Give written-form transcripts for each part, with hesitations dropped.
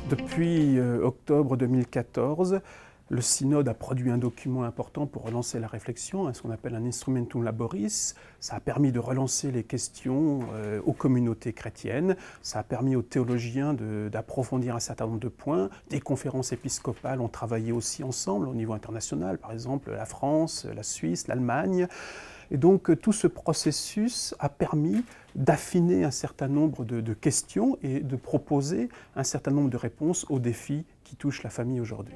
Depuis octobre 2014, le synode a produit un document important pour relancer la réflexion, ce qu'on appelle un instrumentum laboris. Ça a permis de relancer les questions aux communautés chrétiennes, ça a permis aux théologiens d'approfondir un certain nombre de points. Des conférences épiscopales ont travaillé aussi ensemble au niveau international, par exemple la France, la Suisse, l'Allemagne. Et donc tout ce processus a permis d'affiner un certain nombre de questions et de proposer un certain nombre de réponses aux défis qui touchent la famille aujourd'hui.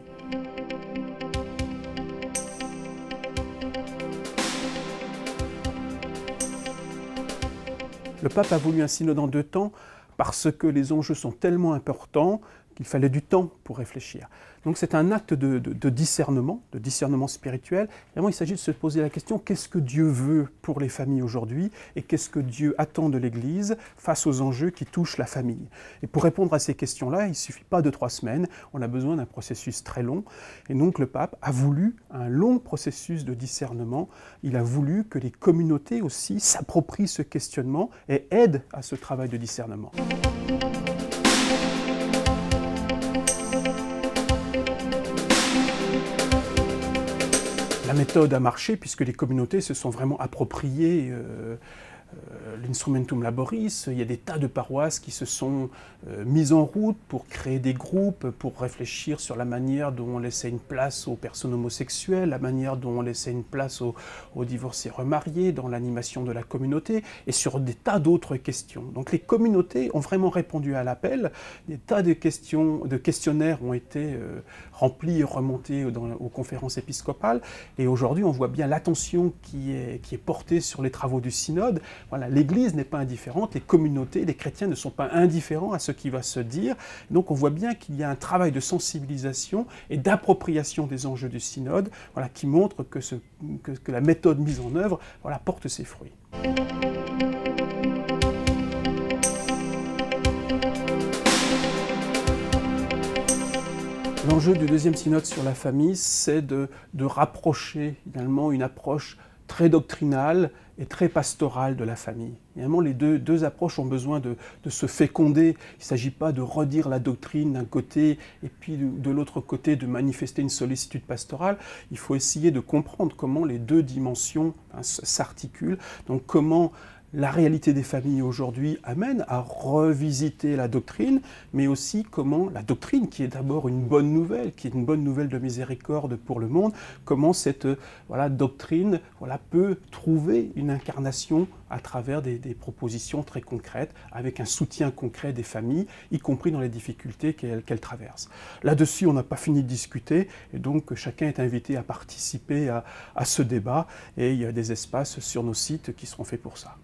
Le pape a voulu un synode en 2 temps parce que les enjeux sont tellement importants qu'il fallait du temps pour réfléchir. Donc c'est un acte de discernement spirituel. Vraiment, il s'agit de se poser la question, qu'est-ce que Dieu veut pour les familles aujourd'hui et qu'est-ce que Dieu attend de l'Église face aux enjeux qui touchent la famille. Et pour répondre à ces questions-là, il ne suffit pas de 3 semaines, on a besoin d'un processus très long. Et donc le pape a voulu un long processus de discernement. Il a voulu que les communautés aussi s'approprient ce questionnement et aident à ce travail de discernement. La méthode a marché puisque les communautés se sont vraiment appropriées l'instrumentum laboris. Il y a des tas de paroisses qui se sont mises en route pour créer des groupes, pour réfléchir sur la manière dont on laissait une place aux personnes homosexuelles, la manière dont on laissait une place aux divorcés remariés, dans l'animation de la communauté, et sur des tas d'autres questions. Donc les communautés ont vraiment répondu à l'appel. Des tas de questionnaires ont été remplis et remontés aux conférences épiscopales, et aujourd'hui on voit bien l'attention qui est portée sur les travaux du synode. Voilà, l'Église n'est pas indifférente, les communautés, les chrétiens ne sont pas indifférents à ce qui va se dire. Donc on voit bien qu'il y a un travail de sensibilisation et d'appropriation des enjeux du synode, voilà, qui montre que la méthode mise en œuvre, voilà, porte ses fruits. L'enjeu du 2e synode sur la famille, c'est de rapprocher finalement une approche très doctrinale et très pastorale de la famille. Évidemment, les deux approches ont besoin de se féconder. Il ne s'agit pas de redire la doctrine d'un côté et puis de l'autre côté de manifester une sollicitude pastorale. Il faut essayer de comprendre comment les 2 dimensions s'articulent, donc comment la réalité des familles aujourd'hui amène à revisiter la doctrine, mais aussi comment la doctrine, qui est d'abord une bonne nouvelle, qui est une bonne nouvelle de miséricorde pour le monde, comment cette doctrine peut trouver une incarnation à travers des propositions très concrètes, avec un soutien concret des familles, y compris dans les difficultés qu'elles traversent. Là-dessus, on n'a pas fini de discuter, et donc chacun est invité à participer à ce débat, et il y a des espaces sur nos sites qui seront faits pour ça.